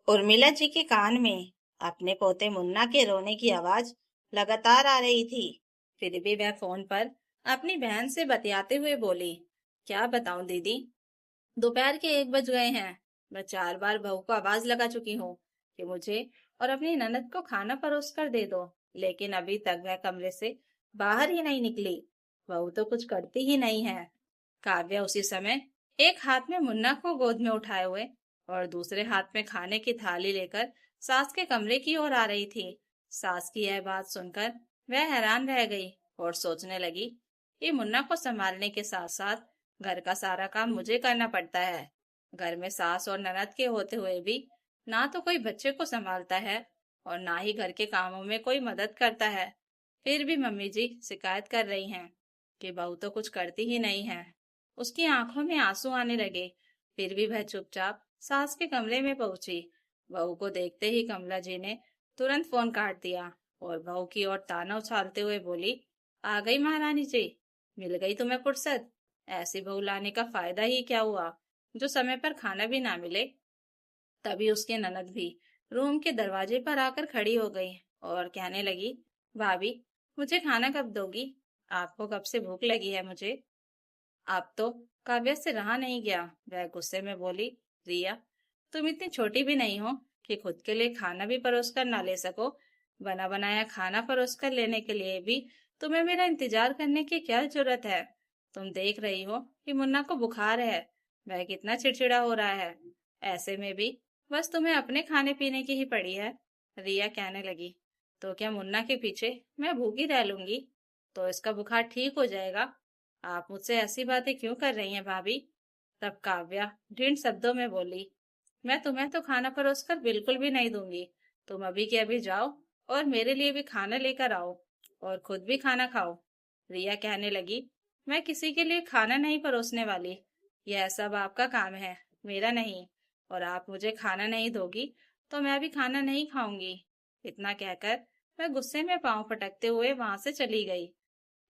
उर्मिला जी के कान में अपने पोते मुन्ना के रोने की आवाज लगातार आ रही थी। फिर भी वह फोन पर अपनी बहन से बतियाते हुए बोली, क्या बताऊं दीदी, दोपहर के 1 बज गए हैं। मैं 4 बार बहू को आवाज लगा चुकी हूँ कि मुझे और अपनी ननद को खाना परोस कर दे दो, लेकिन अभी तक वह कमरे से बाहर ही नहीं निकली। बहू तो कुछ करती ही नहीं है। काव्या उसी समय एक हाथ में मुन्ना को गोद में उठाए हुए और दूसरे हाथ में खाने की थाली लेकर सास के कमरे की ओर आ रही थी। सास की यह बात सुनकर वह हैरान रह गई और सोचने लगी कि मुन्ना को संभालने के साथ साथ घर का सारा काम मुझे करना पड़ता है। घर में सास और ननद के होते हुए भी ना तो कोई बच्चे को संभालता है और ना ही घर के कामों में कोई मदद करता है। फिर भी मम्मी जी शिकायत कर रही हैं कि बहू तो कुछ करती ही नहीं है। उसकी आंखों में आंसू आने लगे। फिर भी वह चुपचाप सास के कमरे में पहुंची। बहू को देखते ही कमला जी ने तुरंत फोन काट दिया और बहू की ओर ताना उछालते हुए बोली, आ गई महारानी जी, मिल गई तुम्हें फुर्सत। ऐसी बहू लाने का फायदा ही क्या हुआ जो समय पर खाना भी ना मिले। तभी उसके ननद भी रूम के दरवाजे पर आकर खड़ी हो गई और कहने लगी, भाभी मुझे खाना कब दोगी? आपको कब से भूख लगी है मुझे। अब तो काव्य से रहा नहीं गया। वह गुस्से में बोली, रिया तुम इतनी छोटी भी नहीं हो कि खुद के लिए खाना भी परोस कर ना ले सको। बना बनाया खाना परोस कर लेने के लिए भी तुम्हें मेरा इंतजार करने की क्या जरूरत है? तुम देख रही हो कि मुन्ना को बुखार है, वह कितना चिड़चिड़ा हो रहा है। ऐसे में भी बस तुम्हें अपने खाने पीने की ही पड़ी है। रिया कहने लगी, तो क्या मुन्ना के पीछे मैं भूखी रह लूंगी तो इसका बुखार ठीक हो जाएगा? आप मुझसे ऐसी बातें क्यों कर रही हैं भाभी? तब काव्या ढीठ शब्दों में बोली, मैं तुम्हें तो खाना परोस कर बिल्कुल भी नहीं दूंगी। तुम अभी के अभी जाओ और मेरे लिए भी खाना लेकर आओ और खुद भी खाना खाओ। रिया कहने लगी, मैं किसी के लिए खाना नहीं परोसने वाली। यह सब आपका काम है, मेरा नहीं। और आप मुझे खाना नहीं दोगी तो मैं भी खाना नहीं खाऊंगी। इतना कहकर मैं गुस्से में पांव पटकते हुए वहां से चली गई।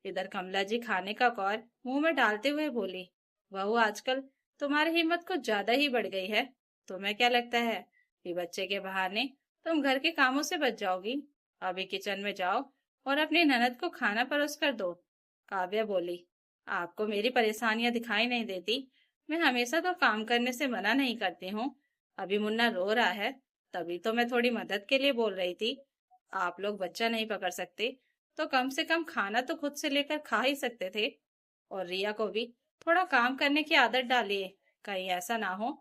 इधर कमला जी खाने का कौर मुंह में डालते हुए बोली, बहू आजकल तुम्हारी हिम्मत कुछ ज्यादा ही बढ़ गई है। तुम्हें क्या लगता है कि बच्चे के बहाने तुम घर के कामों से बच जाओगी? अभी किचन में जाओ और अपनी ननद को खाना परोस कर दो। काव्या बोली, आपको मेरी परेशानियां दिखाई नहीं देती? मैं हमेशा तो काम करने से मना नहीं करती हूँ। अभी मुन्ना रो रहा है तभी तो मैं थोड़ी मदद के लिए बोल रही थी। आप लोग बच्चा नहीं पकड़ सकते तो कम से कम खाना तो खुद से लेकर खा ही सकते थे। और रिया को भी थोड़ा काम करने की आदत डालिए। कहीं ऐसा ना हो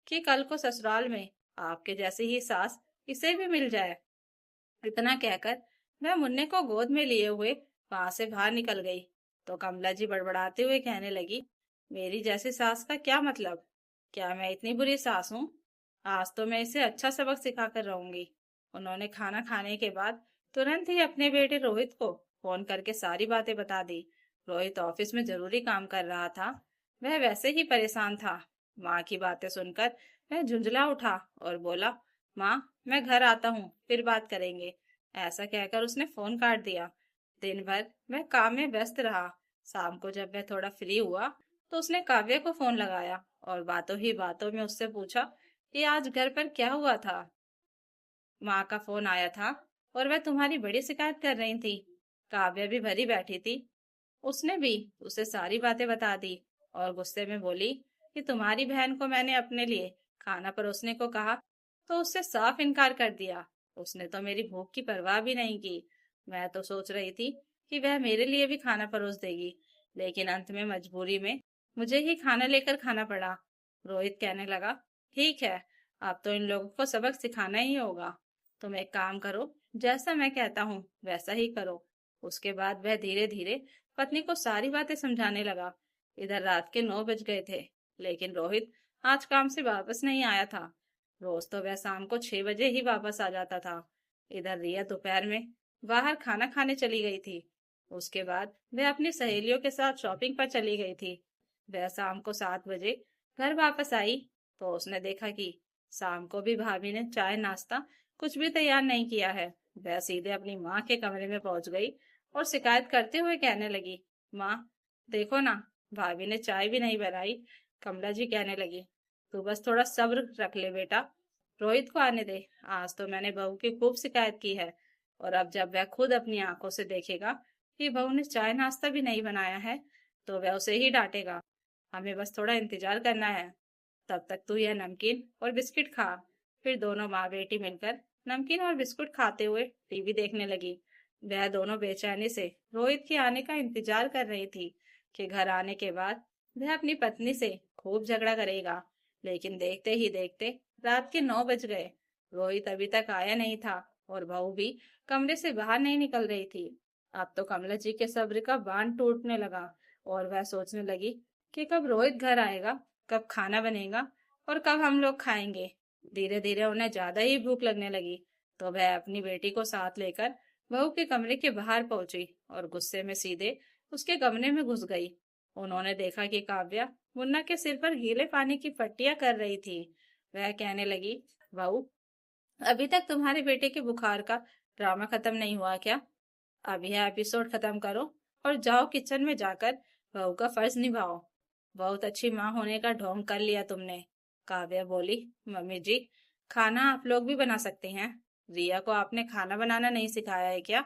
कि कल को ससुराल में आपके जैसी ही सास इसे भी मिल जाए। इतना कहकर वह मुन्ने को गोद में लिए हुए वहां से बाहर निकल गई। तो कमला जी बड़बड़ाते हुए कहने लगी, मेरी जैसी सास का क्या मतलब? क्या मैं इतनी बुरी सास हूँ? आज तो मैं इसे अच्छा सबक सिखा कर रहूंगी। उन्होंने खाना खाने के बाद तुरंत ही अपने बेटे रोहित को फोन करके सारी बातें बता दी। रोहित ऑफिस में जरूरी काम कर रहा था। वह वैसे ही परेशान था। माँ की बातें सुनकर वह झुंझला उठा और बोला, माँ मैं घर आता हूँ फिर बात करेंगे। ऐसा कहकर उसने फोन काट दिया। दिन भर वह काम में व्यस्त रहा। शाम को जब वह थोड़ा फ्री हुआ तो उसने काव्या को फोन लगाया और बातों ही बातों में उससे पूछा कि आज घर पर क्या हुआ था। माँ का फोन आया था और वह तुम्हारी बड़ी शिकायत कर रही थी। काव्या भी भरी बैठी थी। उसने भी उसे सारी बातें बता दी और गुस्से में बोली कि तुम्हारी बहन को मैंने अपने लिए खाना परोसने को कहा तो उससे साफ इनकार कर दिया। उसने तो मेरी भूख की परवाह भी नहीं की। मैं तो सोच रही थी कि वह मेरे लिए भी खाना परोस देगी, लेकिन अंत में मजबूरी में मुझे ही खाना लेकर खाना पड़ा। रोहित कहने लगा, ठीक है, अब तो इन लोगों को सबक सिखाना ही होगा। तुम एक काम करो, जैसा मैं कहता हूँ वैसा ही करो। उसके बाद वह धीरे धीरे पत्नी को सारी बातें समझाने लगा। इधर रात के 9 बज गए थे, लेकिन रोहित आज काम से वापस नहीं आया था। रोज तो वह शाम को 6 बजे ही वापस आ जाता था। इधर रिया दोपहर में बाहर खाना खाने चली गई थी। उसके बाद वह अपनी सहेलियों के साथ शॉपिंग पर चली गई थी। वह शाम को 7 बजे घर वापस आई तो उसने देखा कि शाम को भी भाभी ने चाय नाश्ता कुछ भी तैयार नहीं किया है। वह सीधे अपनी माँ के कमरे में पहुंच गई और शिकायत करते हुए कहने लगी, माँ देखो ना, भाभी ने चाय भी नहीं बनाई। कमला जी कहने लगी, तू बस थोड़ा सब्र रख ले बेटा, रोहित को आने दे। आज तो मैंने बहू की खूब शिकायत की है, और अब जब वह खुद अपनी आंखों से देखेगा कि बहू ने चाय नाश्ता भी नहीं बनाया है, तो वह उसे ही डांटेगा। हमें बस थोड़ा इंतजार करना है। तब तक तू यह नमकीन और बिस्किट खा। फिर दोनों माँ बेटी मिलकर नमकीन और बिस्कुट खाते हुए टीवी देखने लगी। वह दोनों बेचैनी से रोहित के आने का इंतजार कर रही थी कि घर आने के बाद वह अपनी पत्नी से खूब झगड़ा करेगा। लेकिन देखते ही देखते रात के 9 बज गए। रोहित अभी तक आया नहीं था, और बहू भी कमरे से बाहर नहीं निकल रही थी। अब तो कमला जी के सब्र का बांध टूटने लगा, और वह सोचने लगी कि कब रोहित घर आएगा, कब खाना बनेगा, और कब हम लोग खाएंगे। धीरे धीरे उन्हें ज्यादा ही भूख लगने लगी, तो वह अपनी बेटी को साथ लेकर बहू के कमरे के बाहर पहुंची और गुस्से में सीधे उसके कमरे में घुस गई। उन्होंने देखा कि काव्या मुन्ना के सिर पर गीले पानी की पट्टियां कर रही थी। वह कहने लगी, बहू, अभी तक तुम्हारे बेटे के बुखार का ड्रामा खत्म नहीं हुआ क्या? अब यह एपिसोड खत्म करो और जाओ किचन में जाकर बहू का फर्ज निभाओ। बहुत अच्छी माँ होने का ढोंग कर लिया तुमने। काव्या बोली, मम्मी जी, खाना आप लोग भी बना सकते हैं। रिया को आपने खाना बनाना नहीं सिखाया है क्या?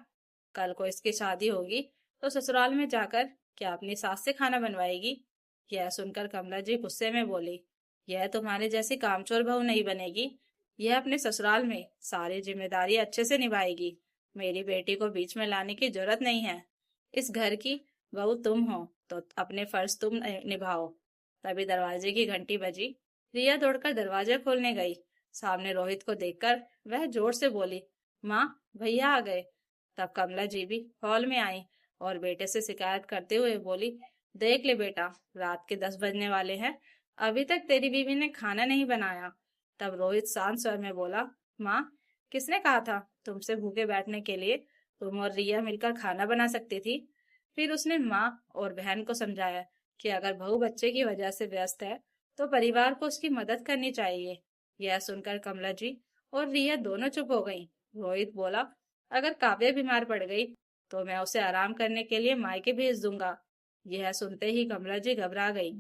कल को इसकी शादी होगी तो ससुराल में जाकर क्या अपनी सास से खाना बनवाएगी? यह सुनकर कमला जी गुस्से में बोली, यह तुम्हारे जैसी कामचोर बहू नहीं बनेगी। यह अपने ससुराल में सारी जिम्मेदारी अच्छे से निभाएगी। मेरी बेटी को बीच में लाने की जरूरत नहीं है। इस घर की बहू तुम हो, तो अपने फर्ज तुम निभाओ। तभी दरवाजे की घंटी बजी। रिया दौड़कर दरवाजा खोलने गई। सामने रोहित को देखकर वह जोर से बोली, माँ, भैया आ गए। तब कमला जी भी हॉल में आई और बेटे से शिकायत करते हुए बोली, देख ले बेटा, रात के 10 बजने वाले हैं, अभी तक तेरी बीवी ने खाना नहीं बनाया। तब रोहित शांत स्वर में बोला, माँ, किसने कहा था तुमसे भूखे बैठने के लिए? तुम और रिया मिलकर खाना बना सकती थी। फिर उसने माँ और बहन को समझाया कि अगर बहू बच्चे की वजह से व्यस्त है, तो परिवार को उसकी मदद करनी चाहिए। यह सुनकर कमला जी और रिया दोनों चुप हो गईं। रोहित बोला, अगर काव्या बीमार पड़ गई तो मैं उसे आराम करने के लिए मायके भेज दूंगा। यह सुनते ही कमला जी घबरा गई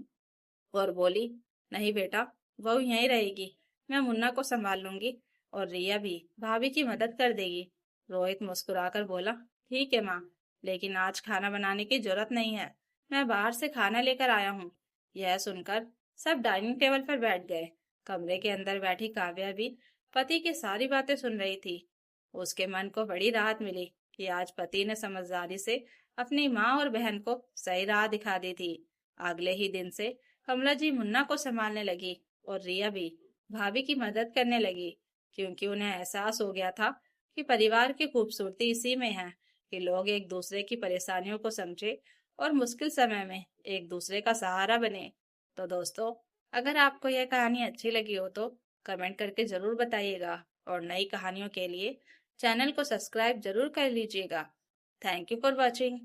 और बोली, नहीं बेटा, बहू यहीं रहेगी। मैं मुन्ना को संभाल लूंगी, और रिया भी भाभी की मदद कर देगी। रोहित मुस्कुराकर बोला, ठीक है माँ, लेकिन आज खाना बनाने की जरूरत नहीं है। मैं बाहर से खाना लेकर आया हूँ। यह सुनकर सब डाइनिंग टेबल पर बैठ गए। कमरे के अंदर बैठी काव्या भी पति की सारी बातें सुन रही थी। उसके मन को बड़ी राहत मिली कि आज पति ने समझदारी से अपनी माँ और बहन को सही राह दिखा दी थी। अगले ही दिन से कमला जी मुन्ना को संभालने लगी, और रिया भी भाभी की मदद करने लगी, क्योंकि उन्हें एहसास हो गया था कि परिवार की खूबसूरती इसी में है कि लोग एक दूसरे की परेशानियों को समझे और मुश्किल समय में एक दूसरे का सहारा बने। तो दोस्तों, अगर आपको यह कहानी अच्छी लगी हो तो कमेंट करके जरूर बताइएगा, और नई कहानियों के लिए चैनल को सब्सक्राइब जरूर कर लीजिएगा। Thank you for watching.